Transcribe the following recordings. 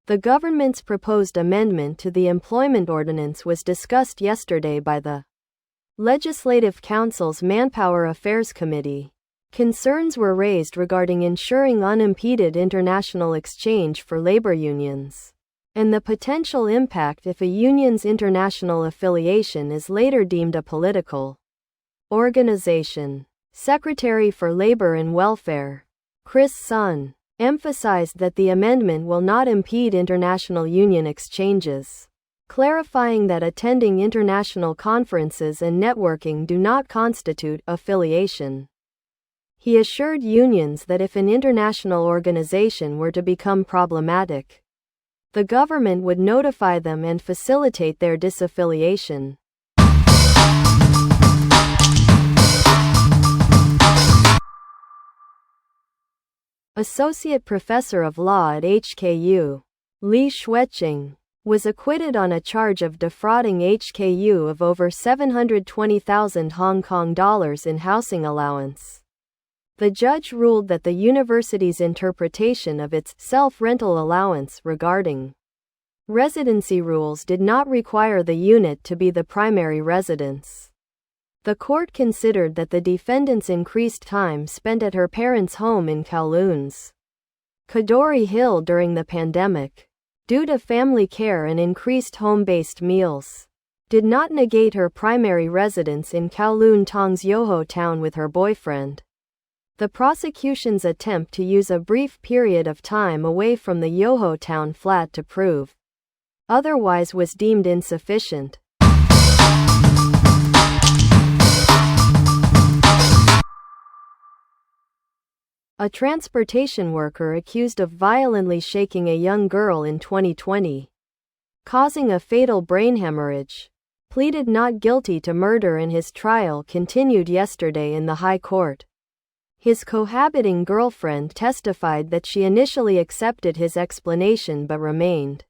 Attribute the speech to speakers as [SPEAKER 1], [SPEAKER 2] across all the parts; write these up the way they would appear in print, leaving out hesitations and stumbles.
[SPEAKER 1] The government's proposed amendment to the Employment Ordinance was discussed yesterday by the Legislative Council's Manpower Affairs Committee. Concerns were raised regarding ensuring unimpeded international exchange for labor unions, and the potential impact if a union's international affiliation is later deemed a political organization. Secretary for Labor and Welfare, Chris Sun, emphasized that the amendment will not impede international union exchanges, clarifying that attending international conferences and networking do not constitute affiliation. He assured unions that if an international organization were to become problematic, the government would notify them and facilitate their disaffiliation. Associate Professor of Law at HKU, Li Xueqing, was acquitted on a charge of defrauding HKU of over 720,000 Hong Kong dollars in housing allowance. The judge ruled that the university's interpretation of its self-rental allowance regarding residency rules did not require the unit to be the primary residence. The court considered that the defendant's increased time spent at her parents' home in Kowloon's Kadoorie Hill during the pandemic, due to family care and increased home-based meals, did not negate her primary residence in Kowloon Tong's Yoho Town with her boyfriend. The prosecution's attempt to use a brief period of time away from the Yoho Town flat to prove otherwise was deemed insufficient. A transportation worker accused of violently shaking a young girl in 2020, causing a fatal brain hemorrhage, pleaded not guilty to murder and his trial continued yesterday in the High Court. His cohabiting girlfriend testified that she initially accepted his explanation but remained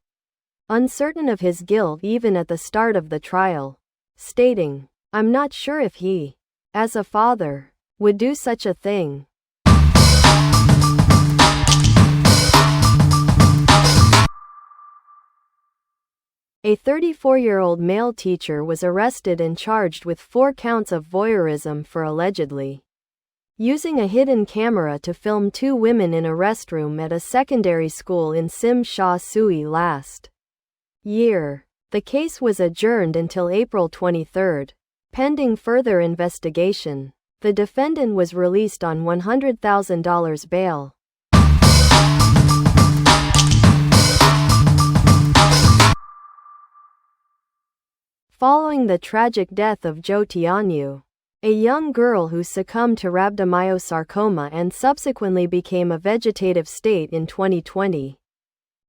[SPEAKER 1] uncertain of his guilt even at the start of the trial, stating, "I'm not sure if he, as a father, would do such a thing." A 34-year-old male teacher was arrested and charged with 4 counts of voyeurism for allegedly using a hidden camera to film 2 women in a restroom at a secondary school in Sim Sha Tsui last year. The case was adjourned until April 23. Pending further investigation, the defendant was released on $100,000 bail. Following the tragic death of Zhou Tianyu, a young girl who succumbed to rhabdomyosarcoma and subsequently became a vegetative state in 2020,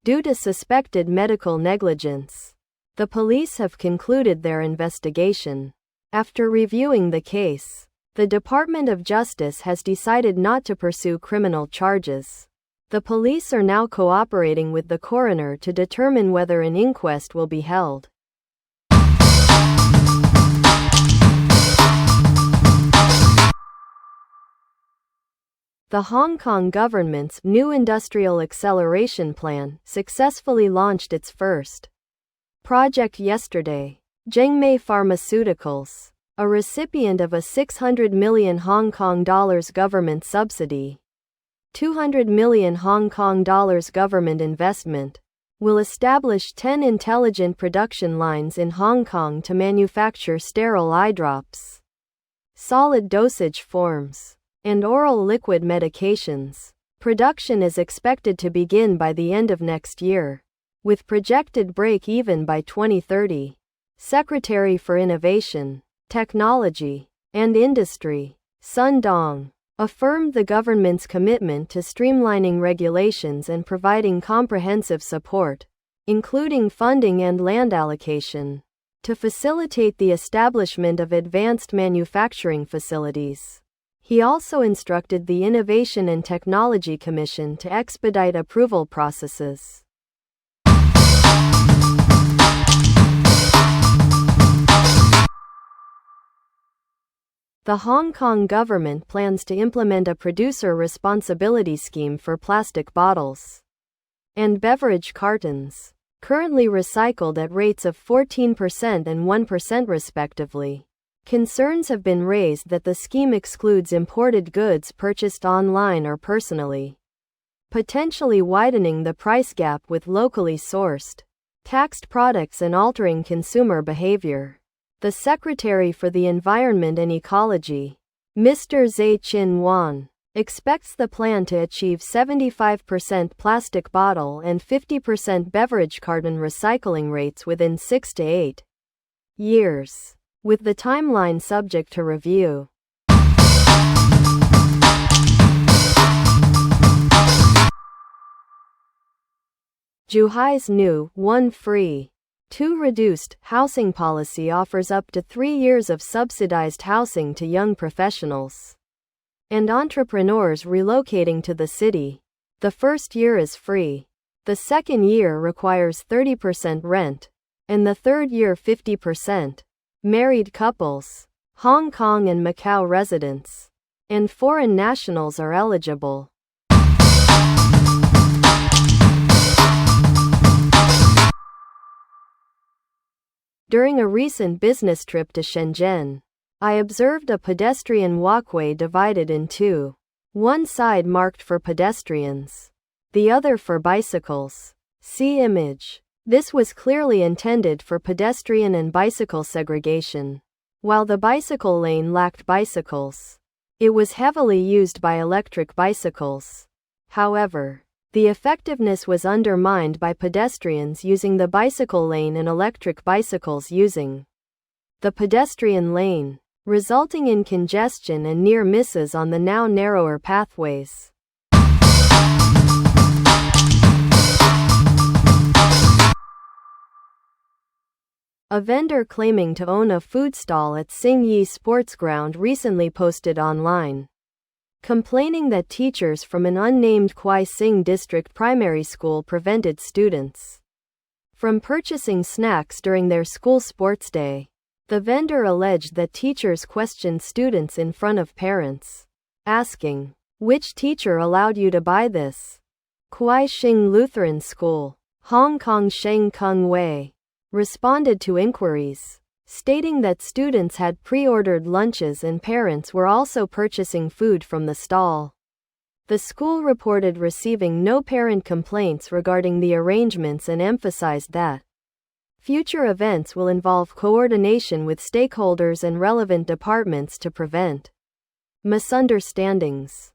[SPEAKER 1] due to suspected medical negligence, the police have concluded their investigation. After reviewing the case, the Department of Justice has decided not to pursue criminal charges. The police are now cooperating with the coroner to determine whether an inquest will be held. The Hong Kong government's new industrial acceleration plan successfully launched its first project yesterday. Zhengmei Pharmaceuticals, a recipient of a 600 million Hong Kong dollars government subsidy, 200 million Hong Kong dollars government investment, will establish 10 intelligent production lines in Hong Kong to manufacture sterile eye drops, solid dosage forms, and oral liquid medications. Production is expected to begin by the end of next year, with projected break-even by 2030. Secretary for Innovation, Technology, and Industry, Sun Dong, affirmed the government's commitment to streamlining regulations and providing comprehensive support, including funding and land allocation, to facilitate the establishment of advanced manufacturing facilities. He also instructed the Innovation and Technology Commission to expedite approval processes. The Hong Kong government plans to implement a producer responsibility scheme for plastic bottles. and beverage cartons, currently recycled at rates of 14% and 1% respectively. Concerns have been raised that the scheme excludes imported goods purchased online or personally, potentially widening the price gap with locally sourced, taxed products and altering consumer behavior. The Secretary for the Environment and Ecology, Mr. Zhe Qin-wan, expects the plan to achieve 75% plastic bottle and 50% beverage carton recycling rates within 6 to 8 years, with the timeline subject to review. Zhuhai's new, 1 free, 2 reduced housing policy offers up to 3 years of subsidized housing to young professionals and entrepreneurs relocating to the city. The first year is free. The second year requires 30% rent, and the third year 50%. Married couples, Hong Kong and Macau residents, and foreign nationals are eligible. During a recent business trip to Shenzhen, I observed a pedestrian walkway divided in two. One side marked for pedestrians, the other for bicycles. See image. This was clearly intended for pedestrian and bicycle segregation. While the bicycle lane lacked bicycles, it was heavily used by electric bicycles. However, the effectiveness was undermined by pedestrians using the bicycle lane and electric bicycles using the pedestrian lane, resulting in congestion and near misses on the now narrower pathways. A vendor claiming to own a food stall at Xingyi Sports Ground recently posted online, complaining that teachers from an unnamed Kuai-Sing District primary school prevented students from purchasing snacks during their school sports day. The vendor alleged that teachers questioned students in front of parents, asking, "Which teacher allowed you to buy this?" Kuai-Sing Lutheran School, Hong Kong Sheng Kung Wei, responded to inquiries, stating that students had pre-ordered lunches and parents were also purchasing food from the stall. The school reported receiving no parent complaints regarding the arrangements and emphasized that future events will involve coordination with stakeholders and relevant departments to prevent misunderstandings.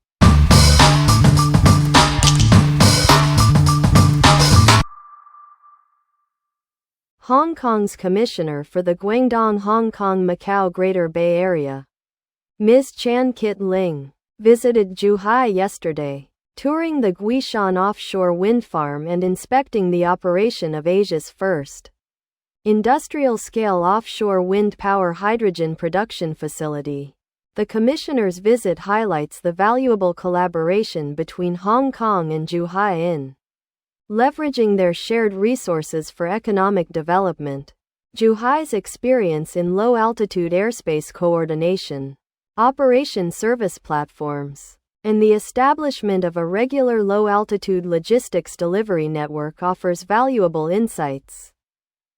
[SPEAKER 1] Hong Kong's Commissioner for the Guangdong Hong Kong-Macau Greater Bay Area, Ms. Chan Kit-ling, visited Zhuhai yesterday, touring the Guishan offshore wind farm and inspecting the operation of Asia's first industrial-scale offshore wind power hydrogen production facility. The Commissioner's visit highlights the valuable collaboration between Hong Kong and Zhuhai in leveraging their shared resources for economic development. Zhuhai's experience in low-altitude airspace coordination, operation service platforms, and the establishment of a regular low-altitude logistics delivery network offers valuable insights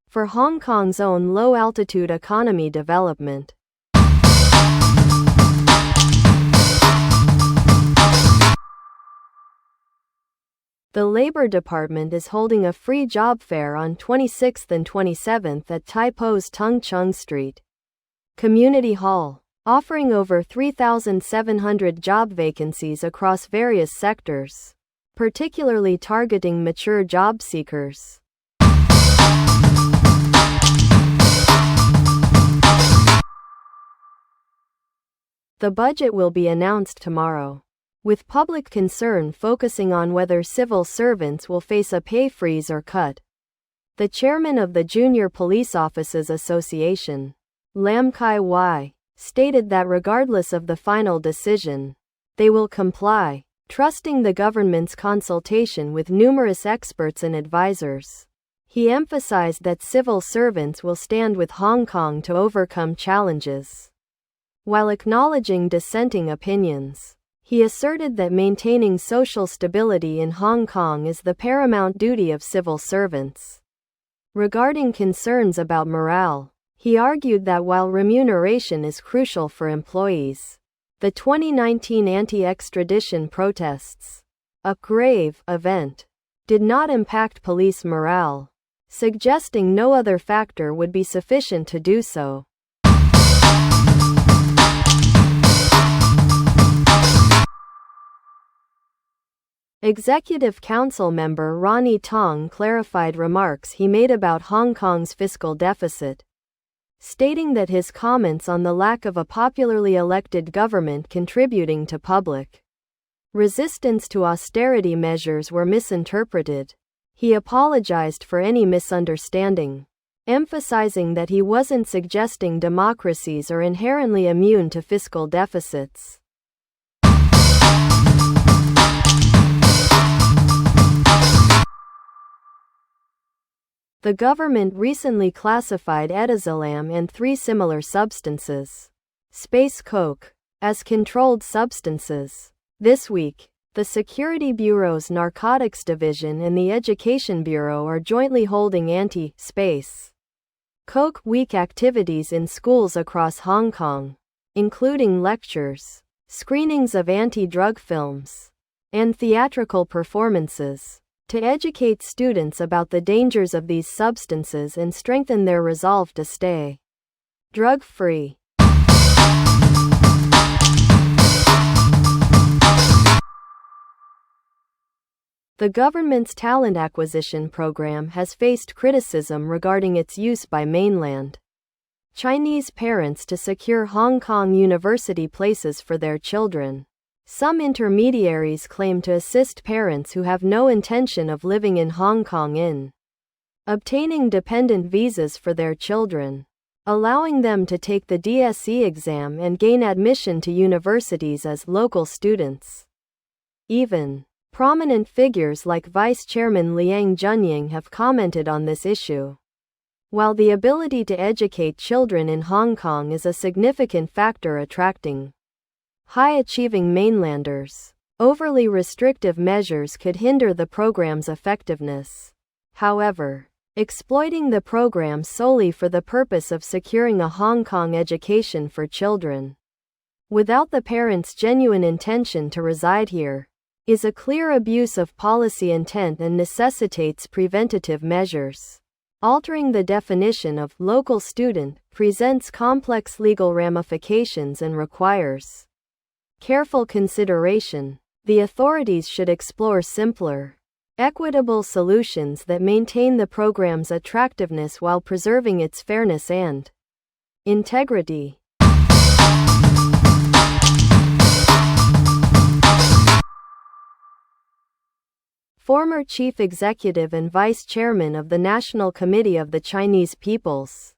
[SPEAKER 1] for Hong Kong's own low-altitude economy development. The Labor Department is holding a free job fair on 26th and 27th at Tai Po's Tung Chung Street Community Hall, offering over 3,700 job vacancies across various sectors, particularly targeting mature job seekers. The budget will be announced tomorrow, with public concern focusing on whether civil servants will face a pay freeze or cut. The chairman of the Junior Police Officers Association, Lam Kai-wai, stated that regardless of the final decision, they will comply, trusting the government's consultation with numerous experts and advisors. He emphasized that civil servants will stand with Hong Kong to overcome challenges, while acknowledging dissenting opinions. He asserted that maintaining social stability in Hong Kong is the paramount duty of civil servants. Regarding concerns about morale, he argued that while remuneration is crucial for employees, the 2019 anti-extradition protests, a grave event, did not impact police morale, suggesting no other factor would be sufficient to do so. Executive Council member Ronnie Tong clarified remarks he made about Hong Kong's fiscal deficit, stating that his comments on the lack of a popularly elected government contributing to public resistance to austerity measures were misinterpreted. He apologized for any misunderstanding, emphasizing that he wasn't suggesting democracies are inherently immune to fiscal deficits. The government recently classified Etazlam and 3 similar substances, space coke, as controlled substances. This week, the Security Bureau's Narcotics Division and the Education Bureau are jointly holding anti-space coke week activities in schools across Hong Kong, including lectures, screenings of anti-drug films, and theatrical performances, to educate students about the dangers of these substances and strengthen their resolve to stay drug-free. The government's talent acquisition program has faced criticism regarding its use by mainland Chinese parents to secure Hong Kong university places for their children. Some intermediaries claim to assist parents who have no intention of living in Hong Kong in obtaining dependent visas for their children, allowing them to take the DSE exam and gain admission to universities as local students. Even prominent figures like Vice Chairman Liang Junying have commented on this issue. While the ability to educate children in Hong Kong is a significant factor attracting high-achieving mainlanders, overly restrictive measures could hinder the program's effectiveness. However, exploiting the program solely for the purpose of securing a Hong Kong education for children, without the parents' genuine intention to reside here, is a clear abuse of policy intent and necessitates preventative measures. Altering the definition of local student presents complex legal ramifications and requires careful consideration. The authorities should explore simpler, equitable solutions that maintain the program's attractiveness while preserving its fairness and integrity. Former Chief Executive and Vice Chairman of the National Committee of the Chinese People's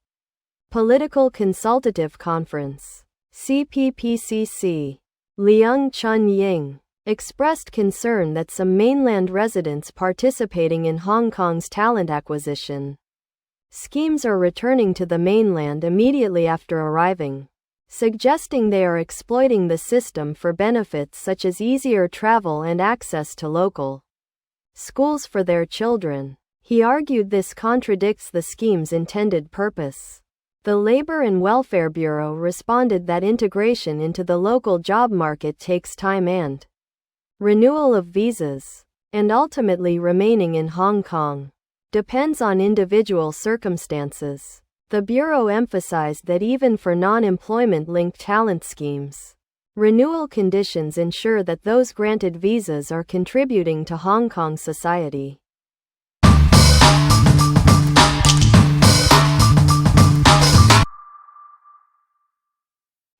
[SPEAKER 1] Political Consultative Conference, CPPCC, Leung Chun-ying, expressed concern that some mainland residents participating in Hong Kong's talent acquisition schemes are returning to the mainland immediately after arriving, suggesting they are exploiting the system for benefits such as easier travel and access to local schools for their children. He argued this contradicts the scheme's intended purpose. The Labor and Welfare Bureau responded that integration into the local job market takes time and renewal of visas, and ultimately remaining in Hong Kong, depends on individual circumstances. The Bureau emphasized that even for non-employment-linked talent schemes, renewal conditions ensure that those granted visas are contributing to Hong Kong society.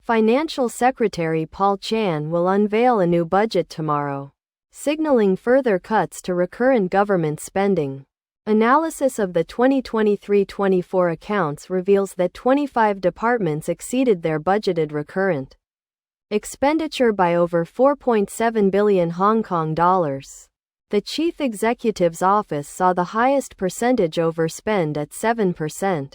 [SPEAKER 1] Financial Secretary Paul Chan will unveil a new budget tomorrow, signaling further cuts to recurrent government spending. Analysis of the 2023-24 accounts reveals that 25 departments exceeded their budgeted recurrent expenditure by over 4.7 billion Hong Kong dollars. The Chief Executive's office saw the highest percentage overspend at 7%.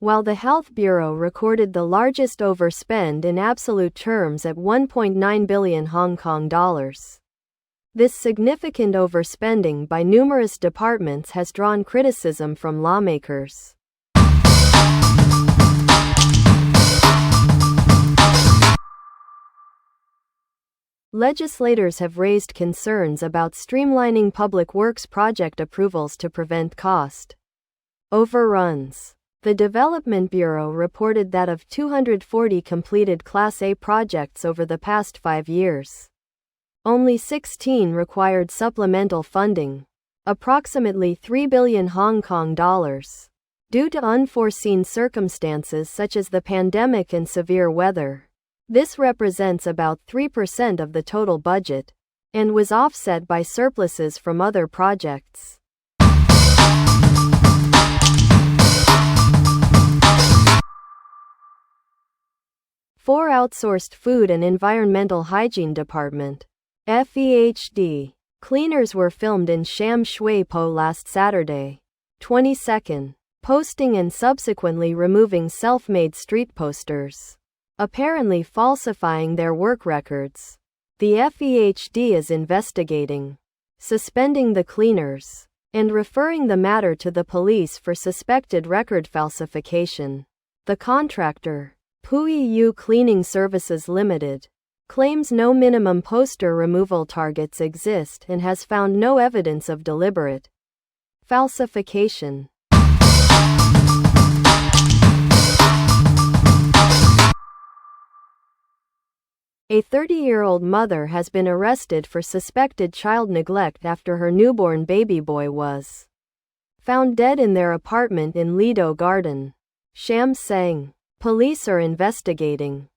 [SPEAKER 1] while the Health Bureau recorded the largest overspend in absolute terms at 1.9 billion Hong Kong dollars. This significant overspending by numerous departments has drawn criticism from lawmakers. Legislators have raised concerns about streamlining public works project approvals to prevent cost overruns. The Development Bureau reported that of 240 completed Class A projects over the past 5 years, only 16 required supplemental funding, approximately 3 billion Hong Kong dollars, due to unforeseen circumstances such as the pandemic and severe weather. This represents about 3% of the total budget, and was offset by surpluses from other projects. Four outsourced Food and Environmental Hygiene Department (FEHD) cleaners were filmed in Sham Shui Po last Saturday, 22nd, posting and subsequently removing self-made street posters, apparently falsifying their work records. The FEHD is investigating, suspending the cleaners, and referring the matter to the police for suspected record falsification. The contractor, Puyi Cleaning Services Limited, claims no minimum poster removal targets exist and has found no evidence of deliberate falsification. A 30-year-old mother has been arrested for suspected child neglect after her newborn baby boy was found dead in their apartment in Lido Garden, Sham Tseng. Police are investigating.